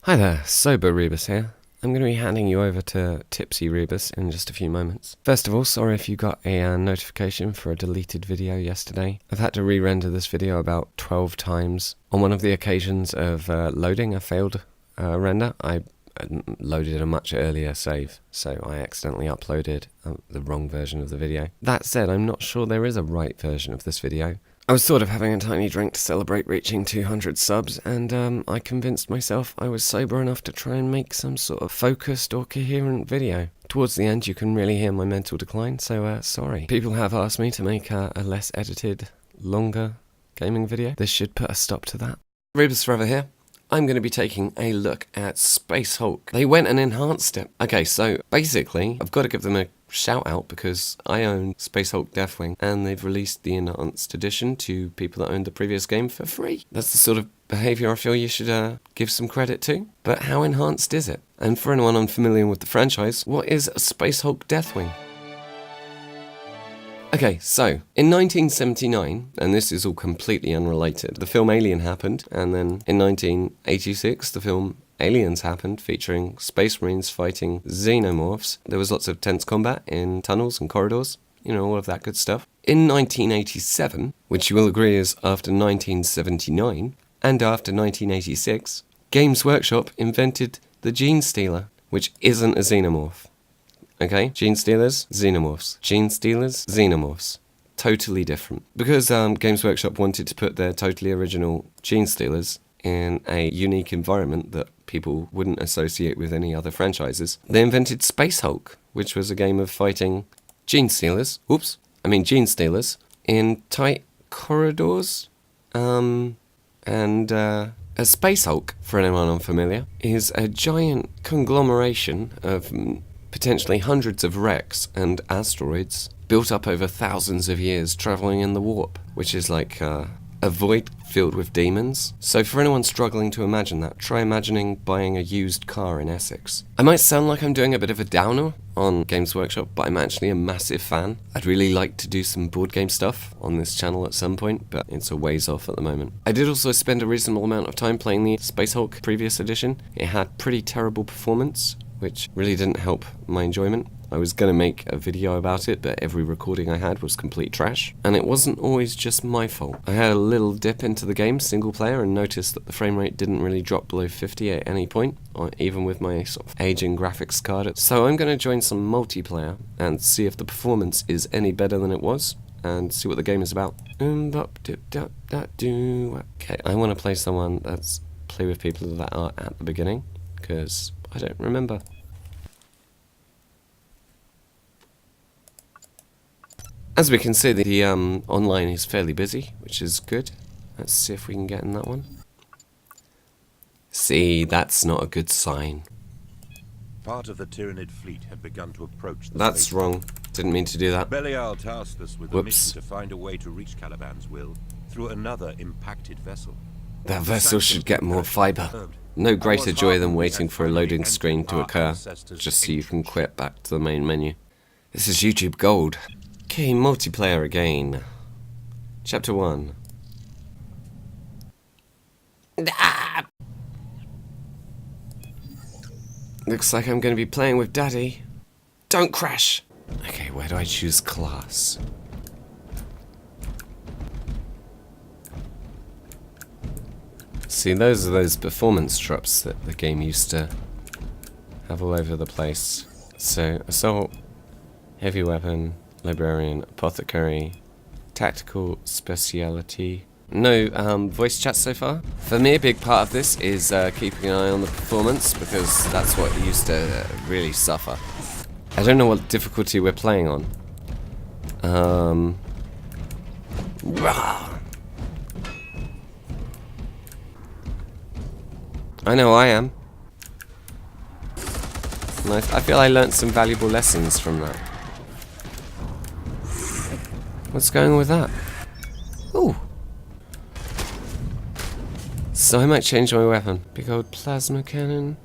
Hi there, Sober Rebus here. I'm going to be handing you over to Tipsy Rebus in just a few moments. First of all, sorry if you got a notification for a deleted video yesterday. I've had to re-render this video about 12 times. On one of the occasions of loading a failed render, I loaded a much earlier save, so I accidentally uploaded the wrong version of the video. That said, I'm not sure there is a right version of this video. I was sort of having a tiny drink to celebrate reaching 200 subs, and I convinced myself I was sober enough to try and make some sort of focused or coherent video. Towards the end you can really hear my mental decline, so sorry. People have asked me to make a less edited, longer gaming video. This should put a stop to that. Rebus Forever here. I'm going to be taking a look at Space Hulk. They went and enhanced it. Okay, so basically, I've got to give them a shout out because I own Space Hulk Deathwing and they've released the enhanced edition to people that owned the previous game for free. That's the sort of behaviour I feel you should give some credit to. But how enhanced is it? And for anyone unfamiliar with the franchise, what is a Space Hulk Deathwing? Okay, so, in 1979, and this is all completely unrelated, the film Alien happened, and then in 1986, the film Aliens happened, featuring Space Marines fighting xenomorphs. There was lots of tense combat in tunnels and corridors, you know, all of that good stuff. In 1987, which you will agree is after 1979, and after 1986, Games Workshop invented the Gene Stealer, which isn't a xenomorph. Okay, Gene Stealers, Xenomorphs. Gene Stealers, Xenomorphs. Totally different. Because Games Workshop wanted to put their totally original Gene Stealers in a unique environment that people wouldn't associate with any other franchises, they invented Space Hulk, which was a game of fighting Gene Stealers, Gene Stealers, in tight corridors. A Space Hulk, for anyone unfamiliar, is a giant conglomeration of potentially hundreds of wrecks and asteroids built up over thousands of years travelling in the warp, which is like a void filled with demons. So for anyone struggling to imagine that, try imagining buying a used car in Essex. I might sound like I'm doing a bit of a downer on Games Workshop, but I'm actually a massive fan. I'd really like to do some board game stuff on this channel at some point, but it's a ways off at the moment. I did also spend a reasonable amount of time playing the Space Hulk previous edition. It had pretty terrible performance, which really didn't help my enjoyment. I was going to make a video about it, but every recording I had was complete trash. And it wasn't always just my fault. I had a little dip into the game, single player, and noticed that the frame rate didn't really drop below 50 at any point, even with my sort of aging graphics card. So I'm going to join some multiplayer and see if the performance is any better than it was, and see what the game is about. Okay, I want to play someone that's play with people that are at the beginning, because I don't remember. As we can see, the online is fairly busy, which is good. Let's see if we can get in that one. See, that's not a good sign. Part of the Tyranid fleet had begun to approach the That's space. wrong. Didn't mean to do that. Belial tasked us with the mission to find a way to reach Caliban's will through another impacted vessel. That vessel should get more fibre. No greater joy than waiting for a loading screen to occur, just so you can quit back to the main menu. This is YouTube Gold. Okay, multiplayer again. Chapter 1. Ah! Looks like I'm going to be playing with Daddy. Don't crash! Okay, where do I choose class? See, those are those performance drops that the game used to have all over the place. So, assault, heavy weapon, librarian, apothecary, tactical speciality. No voice chat so far. For me, a big part of this is keeping an eye on the performance, because that's what used to really suffer. I don't know what difficulty we're playing on. I know I am. And I feel I learnt some valuable lessons from that. What's going on with that? Ooh. So I might change my weapon. Big old plasma cannon.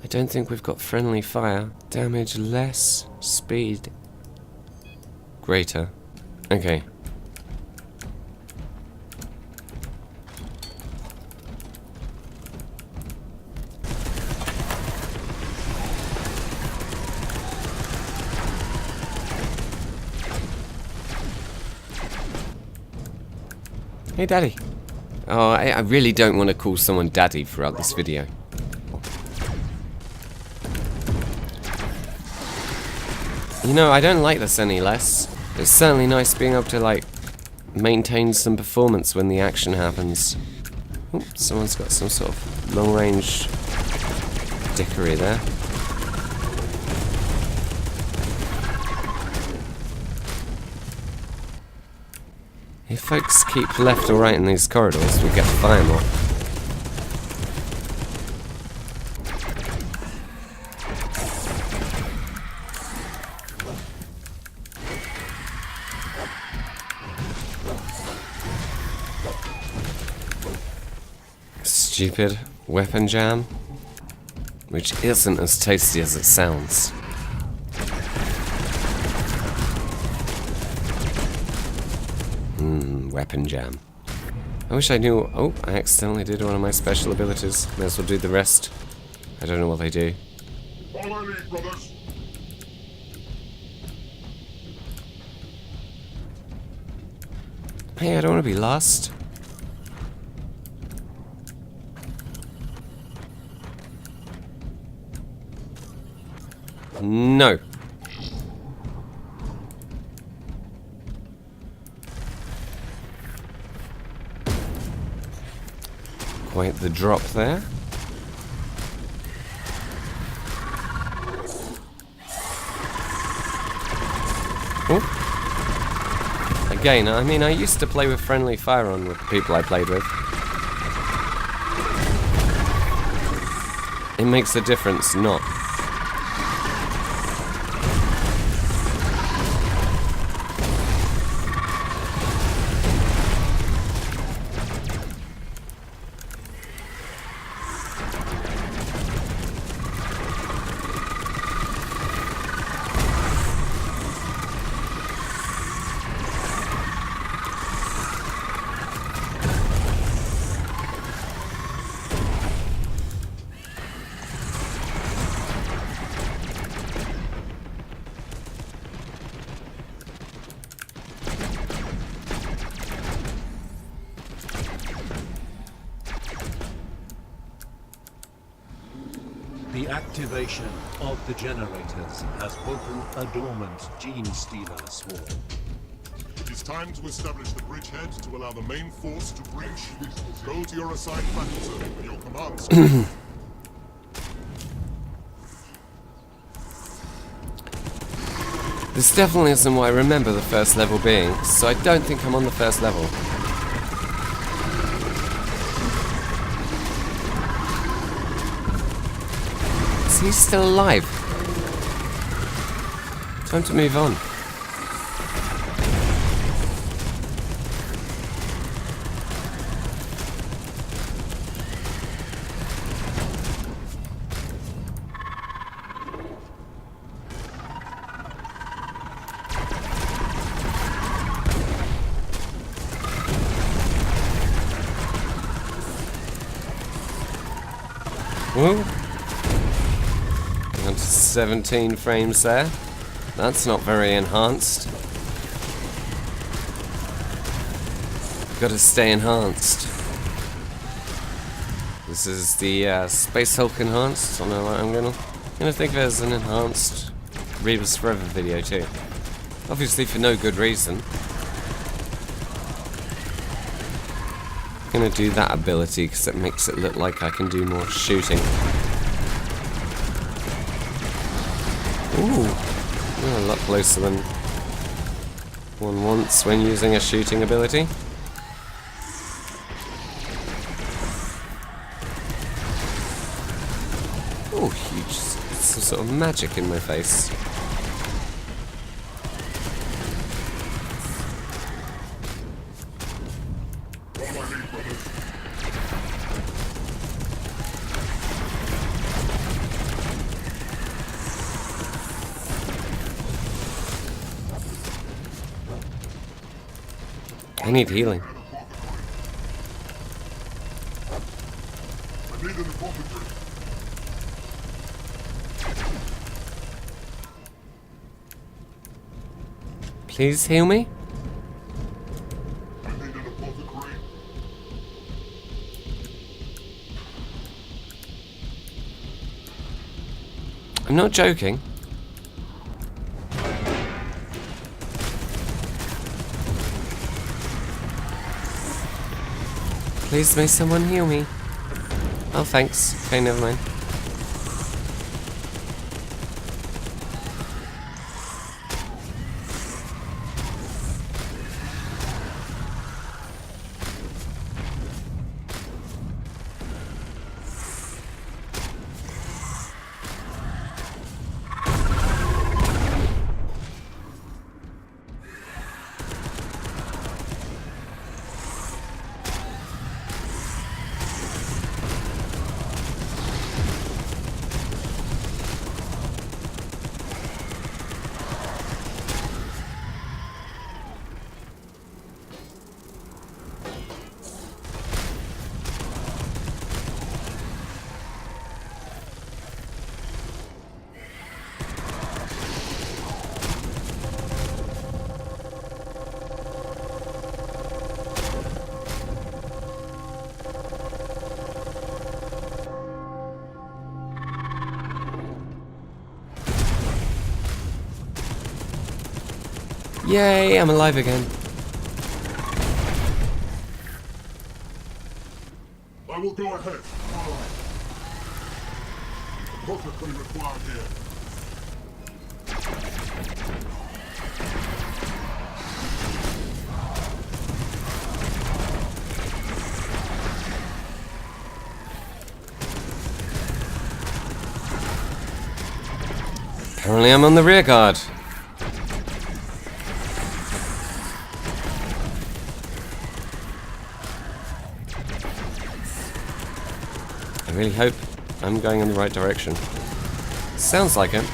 I don't think we've got friendly fire. Damage less. Speed greater. Okay. Hey, Daddy. Oh, I really don't want to call someone Daddy throughout this video. You know, I don't like this any less. It's certainly nice being able to, like, maintain some performance when the action happens. Ooh, someone's got some sort of long-range dickery there. If folks keep left or right in these corridors, we'll get to fire more. Stupid weapon jam, which isn't as tasty as it sounds. Weapon jam. I wish I knew. Oh, I accidentally did one of my special abilities. May as well do the rest. I don't know what they do. Follow me, brothers. Hey, I don't want to be lost. No. Quite the drop there. Oh. Again, I mean, I used to play with friendly fire on with the people I played with. It makes a difference not. The activation of the generators has woken a dormant gene stealer swarm. It is time to establish the bridgehead to allow the main force to breach. Go to your assigned battle zone with your commands. This definitely isn't what I remember the first level being, so I don't think I'm on the first level. Is he still alive? Time to move on. Whoa. Down to 17 frames there. That's not very enhanced. Gotta stay enhanced. This is the Space Hulk enhanced. I don't know what I'm gonna think of it as an enhanced Rebus Forever video too. Obviously for no good reason. I'm gonna do that ability because it makes it look like I can do more shooting. Ooh, a lot closer than one wants when using a shooting ability. Oh, huge! Some sort of magic in my face. I need healing. I need an apothecary. Please heal me? I need an apothecary. I'm not joking. Please, may someone heal me? Oh, thanks. Okay, never mind. Yay, I'm alive again. I will go ahead. Follow me. Perfectly required here. Apparently I'm on the rear guard. I really hope I'm going in the right direction. Sounds like it.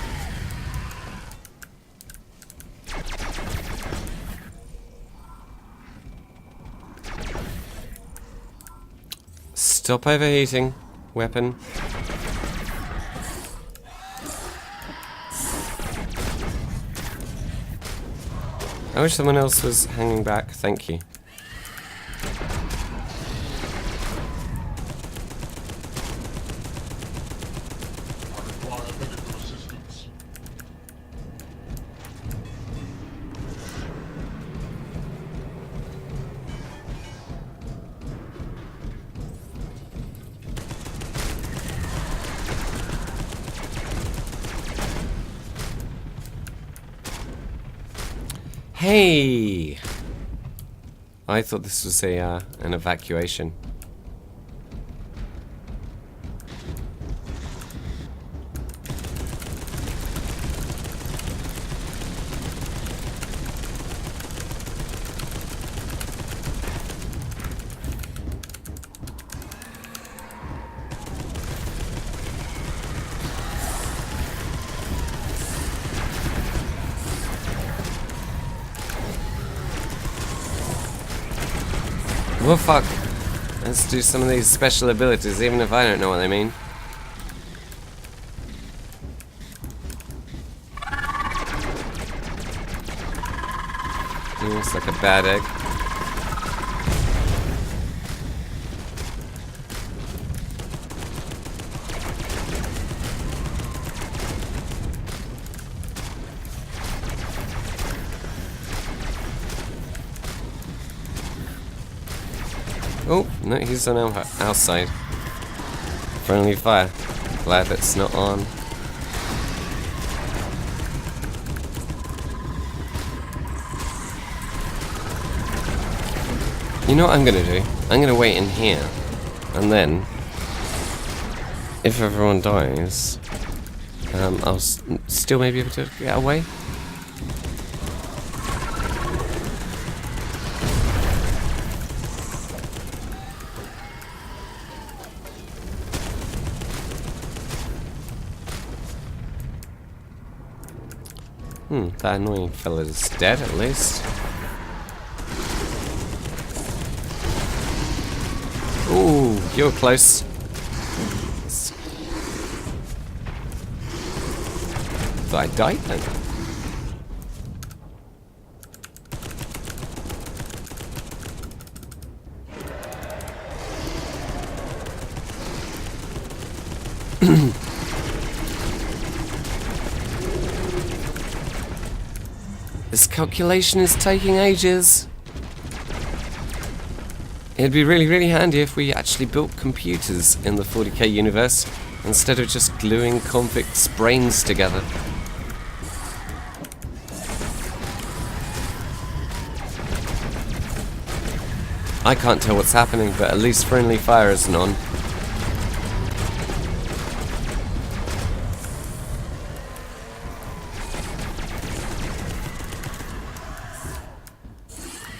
Stop overheating, weapon. I wish someone else was hanging back, thank you. Hey! I thought this was a an evacuation. Well, fuck. Let's do some of these special abilities, even if I don't know what they mean. Looks like a bad egg. Oh, no, he's on our side. Friendly fire. Glad that's not on. You know what I'm gonna do? I'm gonna wait in here. And then, if everyone dies, I'll still maybe be able to get away. That annoying fella is dead at least. Ooh, you're close. Thought I died then. This calculation is taking ages. It'd be really, really handy if we actually built computers in the 40k universe instead of just gluing convicts' brains together. I can't tell what's happening, but at least friendly fire isn't on.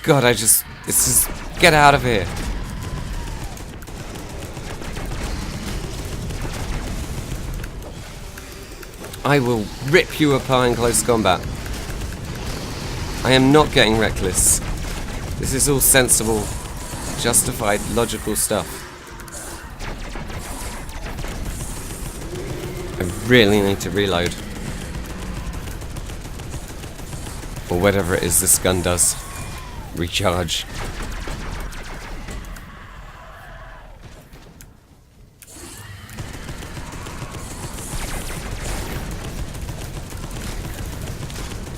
God, this is, get out of here. I will rip you apart in close combat. I am not getting reckless. This is all sensible, justified, logical stuff. I really need to reload. Or whatever it is this gun does. Recharge.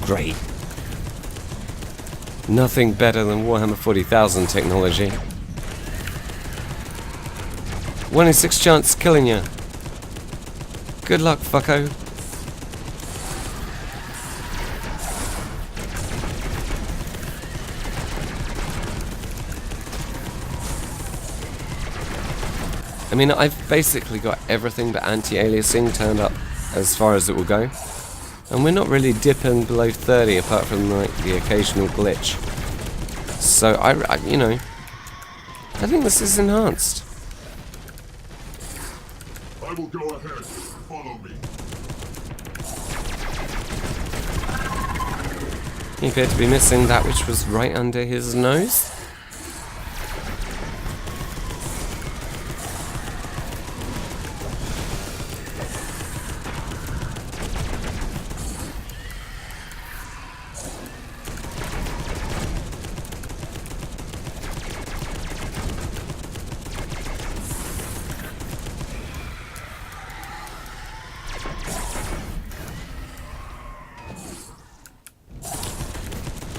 Great. Nothing better than Warhammer 40,000 technology. 1 in 6 chance killing you. Good luck, fucko. I mean, I've basically got everything but anti-aliasing turned up as far as it will go. And we're not really dipping below 30 apart from like the occasional glitch. So I you know, I think this is enhanced. I will go ahead. Follow me. He appeared to be missing that which was right under his nose.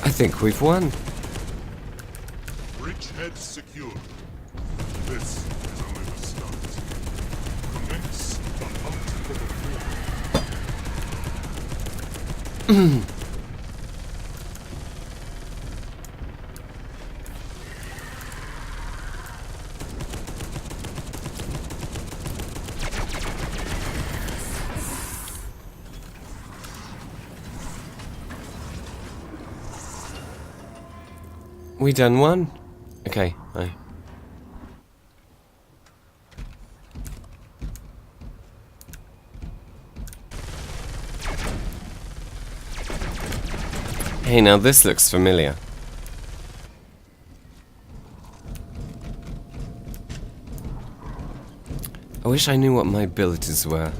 I think we've won. Bridgehead secured. This is only the start. Commence the hunt for the fool. We done one? Okay, aye. Hey, now this looks familiar. I wish I knew what my abilities were.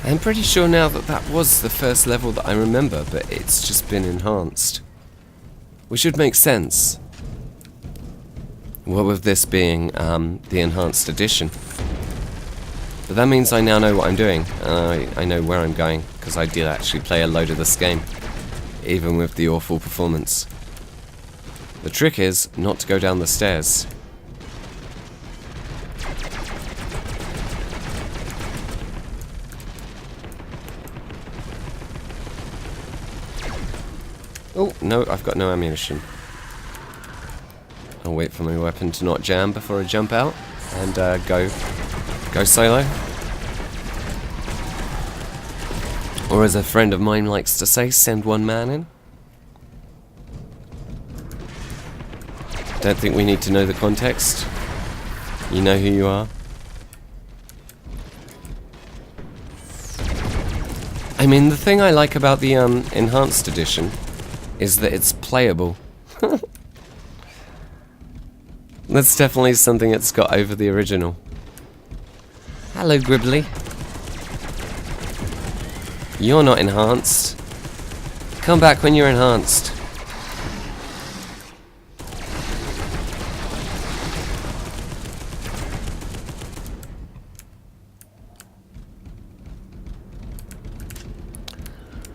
I'm pretty sure now that that was the first level that I remember, but it's just been enhanced. Which should make sense. Well, with this being the enhanced edition. But that means I now know what I'm doing, and I know where I'm going, because I did actually play a load of this game, even with the awful performance. The trick is not to go down the stairs. Oh, no, I've got no ammunition. I'll wait for my weapon to not jam before I jump out and go solo. Or as a friend of mine likes to say, send one man in. Don't think we need to know the context. You know who you are. I mean, the thing I like about the enhanced edition is that it's playable. That's definitely something it's got over the original. Hello, Gribbly. You're not enhanced. Come back when you're enhanced.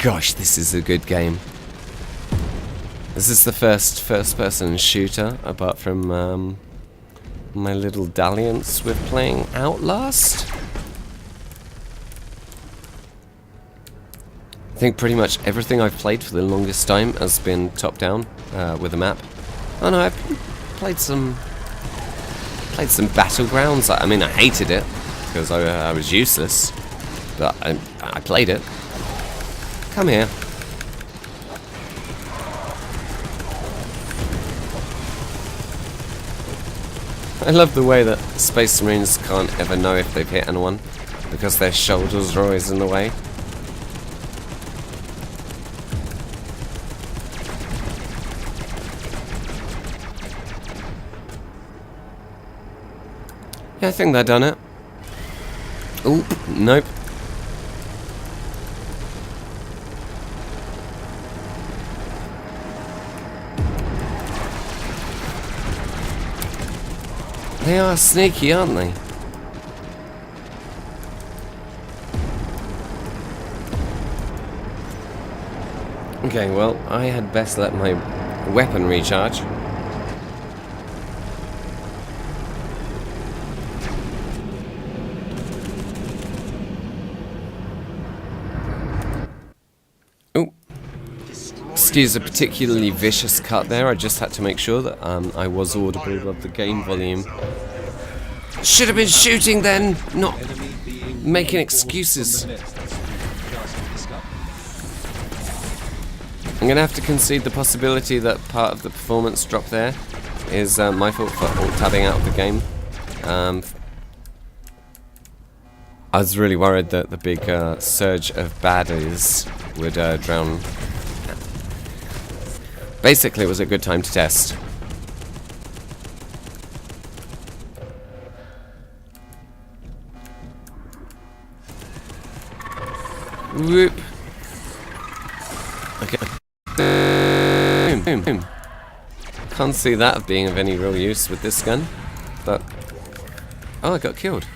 Gosh, this is a good game. This is the first-person shooter, apart from my little dalliance with playing Outlast. I think pretty much everything I've played for the longest time has been top-down with a map. Oh no, I've played some Battlegrounds. I mean, I hated it because I was useless, but I played it. Come here. I love the way that Space Marines can't ever know if they've hit anyone because their shoulders are always in the way. Yeah, I think they've done it. Oop, nope. They are sneaky, aren't they? Okay, well, I had best let my weapon recharge. Oh, excuse a particularly vicious cut there. I just had to make sure that I was audible above the game volume. Should have been shooting then, not making excuses. I'm going to have to concede the possibility that part of the performance drop there is my fault for alt-tabbing out of the game. I was really worried that the big surge of baddies would drown. Basically, it was a good time to test. Whoop. Okay. Boom, boom. Can't see that being of any real use with this gun, but... Oh, I got killed.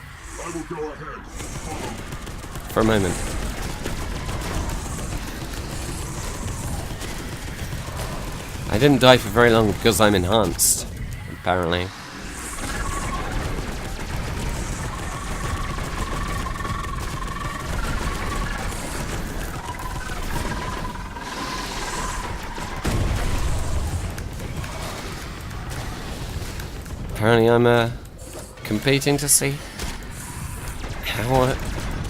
I will go ahead. For a moment. I didn't die for very long because I'm enhanced, apparently. Apparently I'm competing to see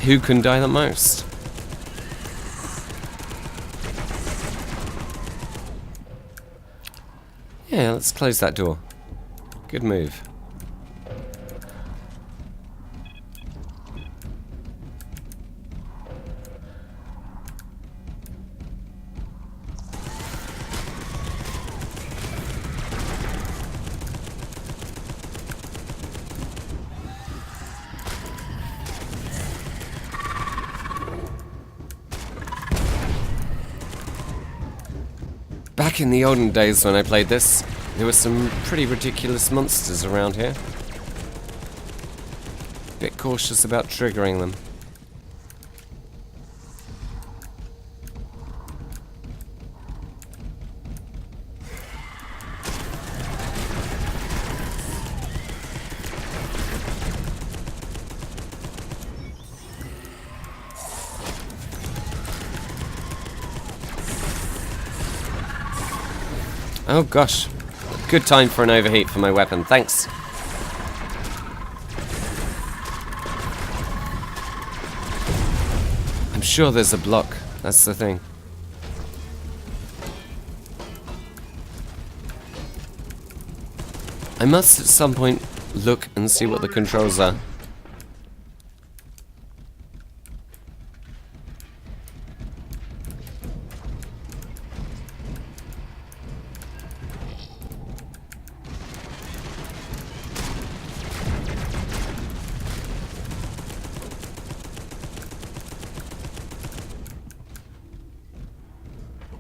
who can die the most. Yeah, let's close that door. Good move. Back in the olden days when I played this, there were some pretty ridiculous monsters around here. Bit cautious about triggering them. Oh gosh, good time for an overheat for my weapon, thanks. I'm sure there's a block, that's the thing. I must at some point look and see what the controls are.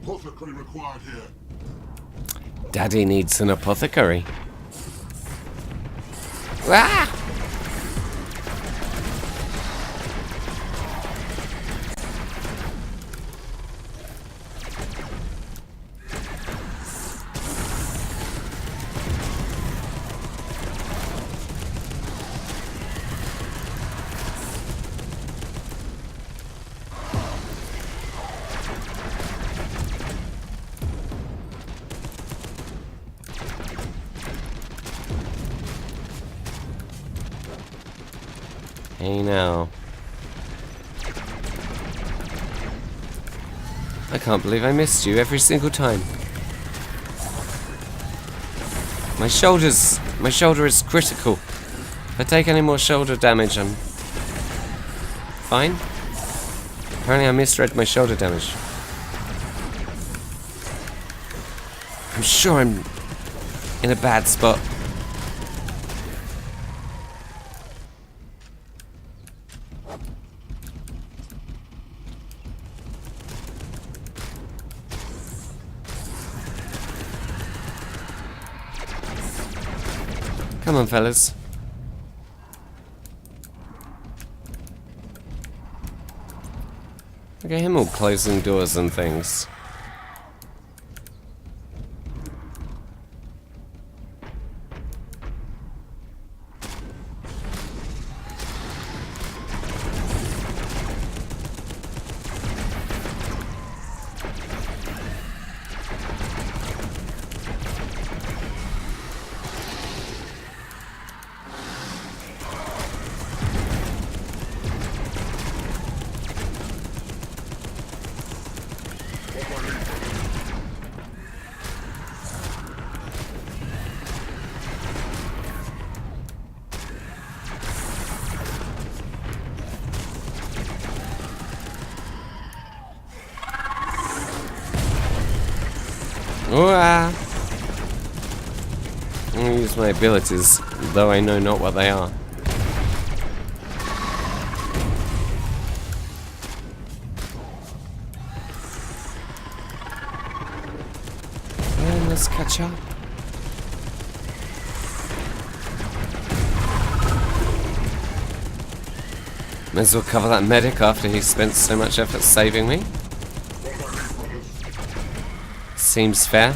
Apothecary required here. Daddy needs an apothecary. Ah! Hey now. I can't believe I missed you every single time. My shoulder is critical. If I take any more shoulder damage, I'm fine. Apparently I misread my shoulder damage. I'm sure I'm in a bad spot. Come on, fellas. Look at him all closing doors and things. I'm gonna use my abilities, though I know not what they are. And let's catch up. Might as well cover that medic after he spent so much effort saving me. Seems fair.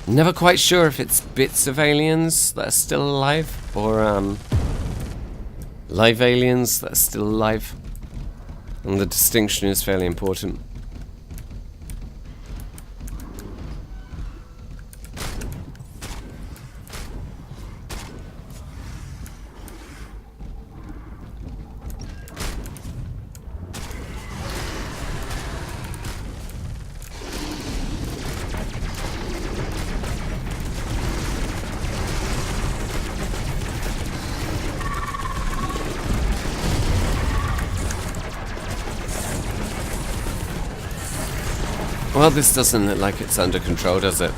Never quite sure if it's bits of aliens that are still alive, or live aliens that are still alive. And the distinction is fairly important. Well, this doesn't look like it's under control, does it?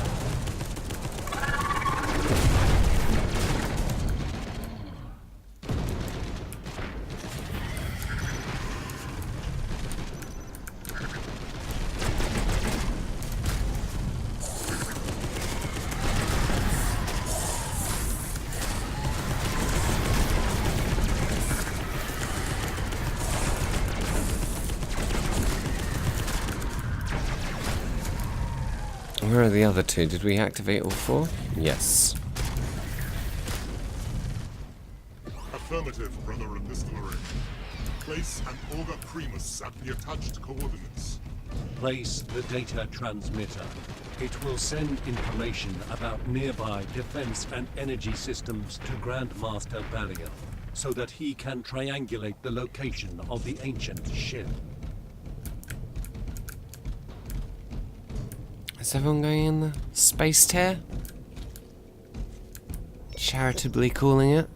Where are the other two? Did we activate all four? Yes. Affirmative, brother epistolary. Place an auger primus at the attached coordinates. Place the data transmitter. It will send information about nearby defense and energy systems to Grandmaster Balial, so that he can triangulate the location of the ancient ship. Is everyone going in the space tear? Charitably calling it.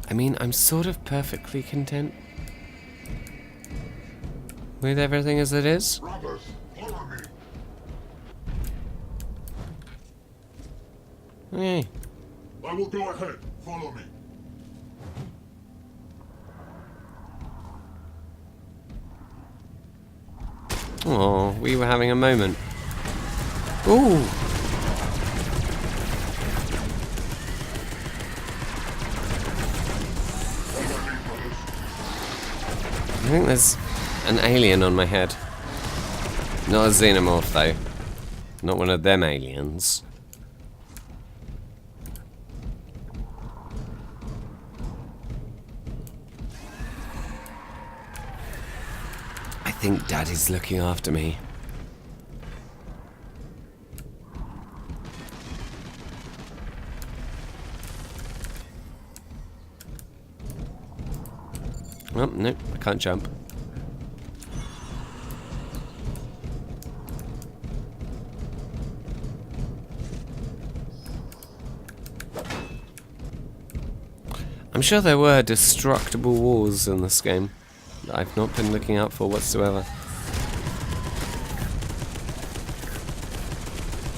I mean, I'm sort of perfectly content with everything as it is. Brothers, follow me. Okay. I will go ahead. Follow me. Oh, we were having a moment. Ooh. I think there's an alien on my head. Not a xenomorph, though. Not one of them aliens. I think Daddy's looking after me. Oh, no, I can't jump. I'm sure there were destructible walls in this game that I've not been looking out for whatsoever.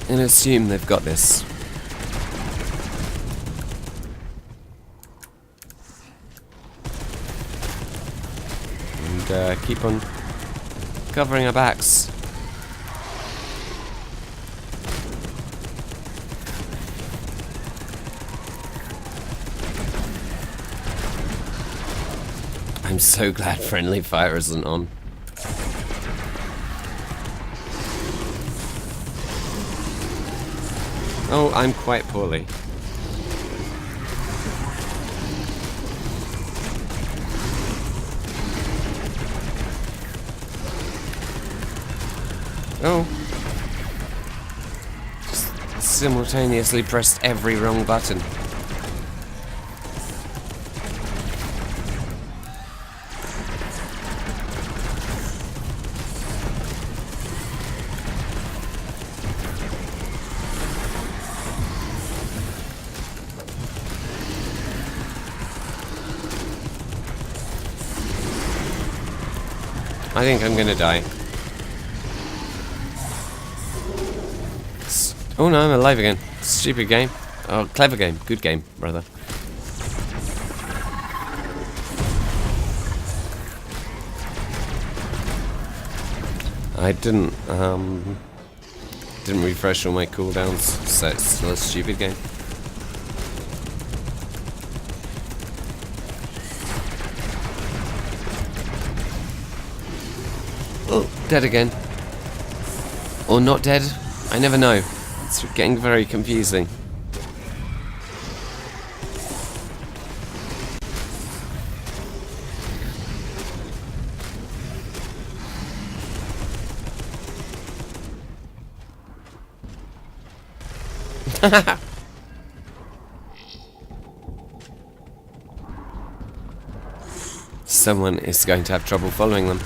And assume they've got this. And keep on covering our backs. I'm so glad friendly fire isn't on. Oh, I'm quite poorly. Oh. Just simultaneously pressed every wrong button. I think I'm gonna die. Oh no, I'm alive again. Stupid game. Oh, clever game. Good game, brother. I didn't refresh all my cooldowns, so it's still a stupid game. Oh, dead again. Or not dead? I never know. It's getting very confusing. Someone is going to have trouble following them.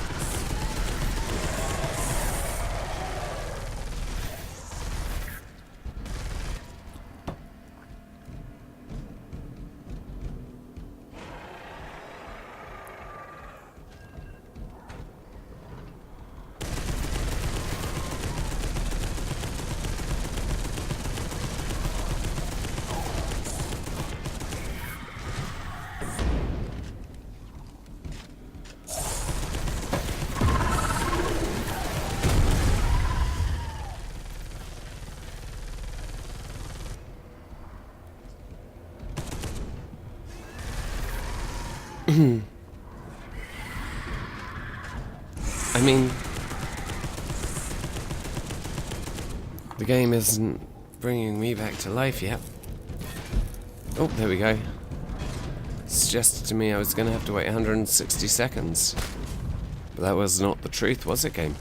I mean, the game isn't bringing me back to life yet. Oh, there we go. It suggested to me I was going to have to wait 160 seconds. But that was not the truth, was it, game?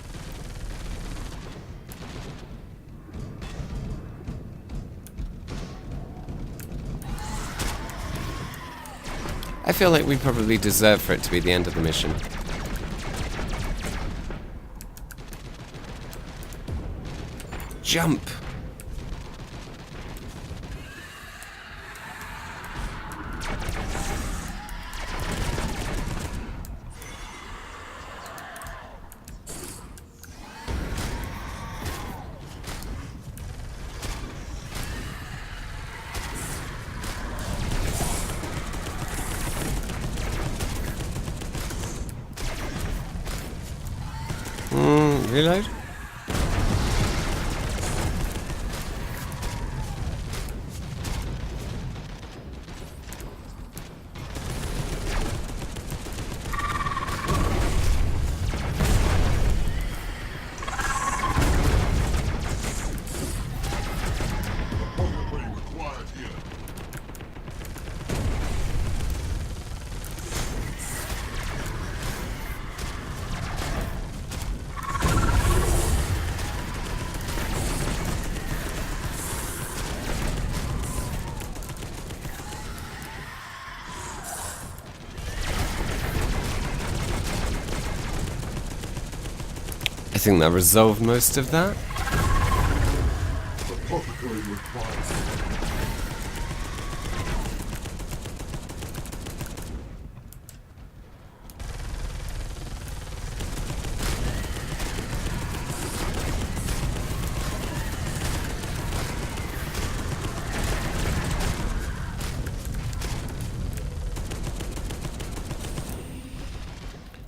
I feel like we probably deserve for it to be the end of the mission. Jump! Reload. I think that resolved most of that.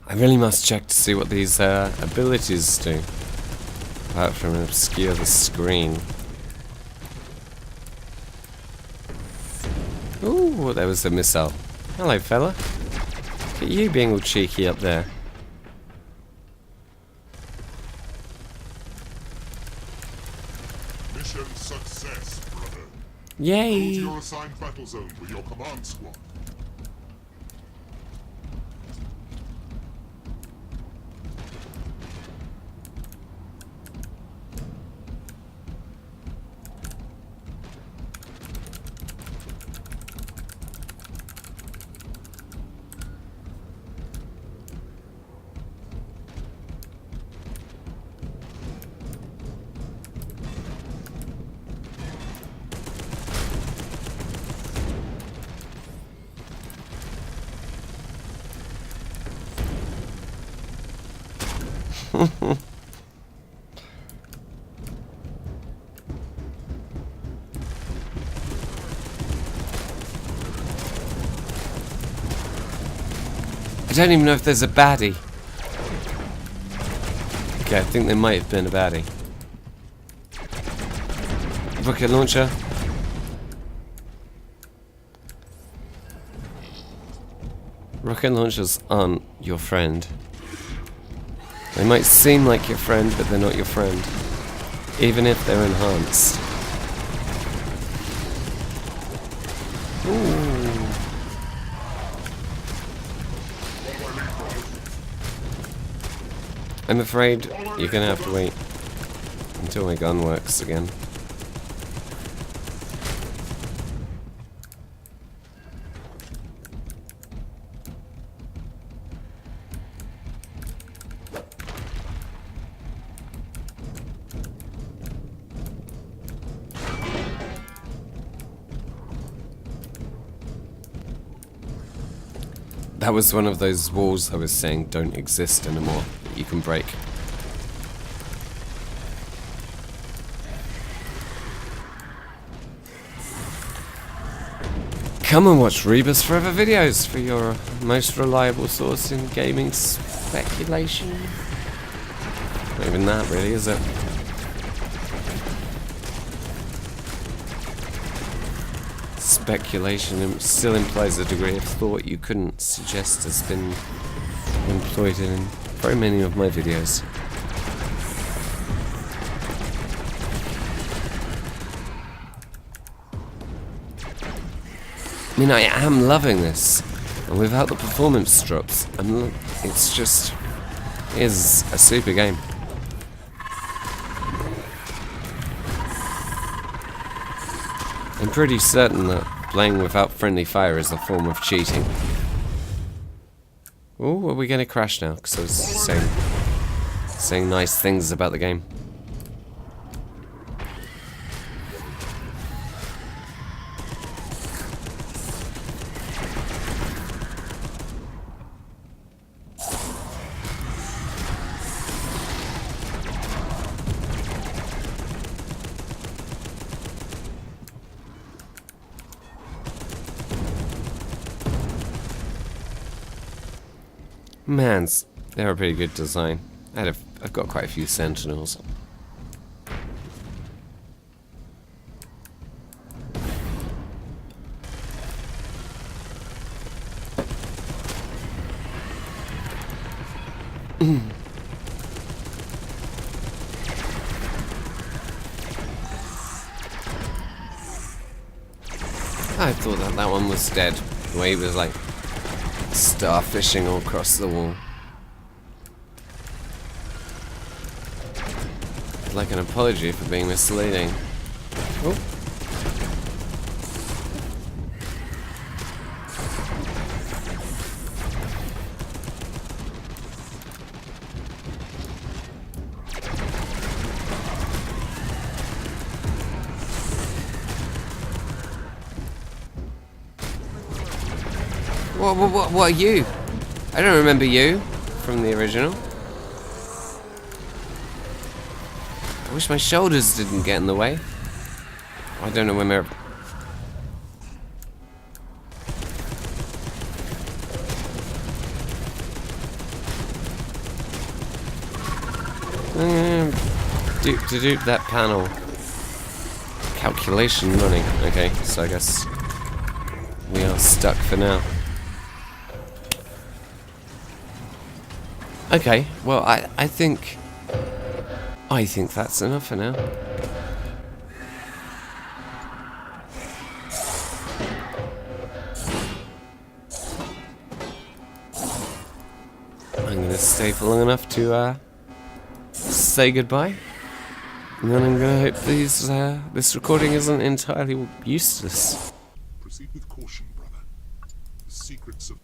I really must check to see what these abilities do, apart from obscure the screen. Ooh, there was a missile. Hello, fella. Look at you being all cheeky up there. Mission success, brother. Yay! Go to your assigned battle zone with your command squad. I don't even know if there's a baddie. Okay, I think there might have been a baddie. Rocket launcher. Rocket launchers aren't your friend. They might seem like your friend, but they're not your friend. Even if they're enhanced. Ooh. I'm afraid you're gonna have to wait until my gun works again. That was one of those walls I was saying don't exist anymore, that you can break. Come and watch Rebus Forever videos for your most reliable source in gaming speculation. Not even that really, is it? Speculation still implies a degree of thought you couldn't suggest has been employed in very many of my videos. I mean, I am loving this, and without the performance drops, it's just is a super game. I'm pretty certain that playing without friendly fire is a form of cheating. Oh, are we going to crash now? Because I was saying nice things about the game. Man, they're a pretty good design. I had I've got quite a few sentinels. I thought that that one was dead. The way he was like starfishing all across the wall. Like an apology for being misleading. Oh. What are you? I don't remember you from the original. I wish my shoulders didn't get in the way. I don't know when they're... Do that panel. Calculation running. Okay, so I guess we are stuck for now. Okay, well I think that's enough for now. I'm gonna stay for long enough to say goodbye, and then I'm gonna hope this recording isn't entirely useless. Proceed with caution, brother. The secrets of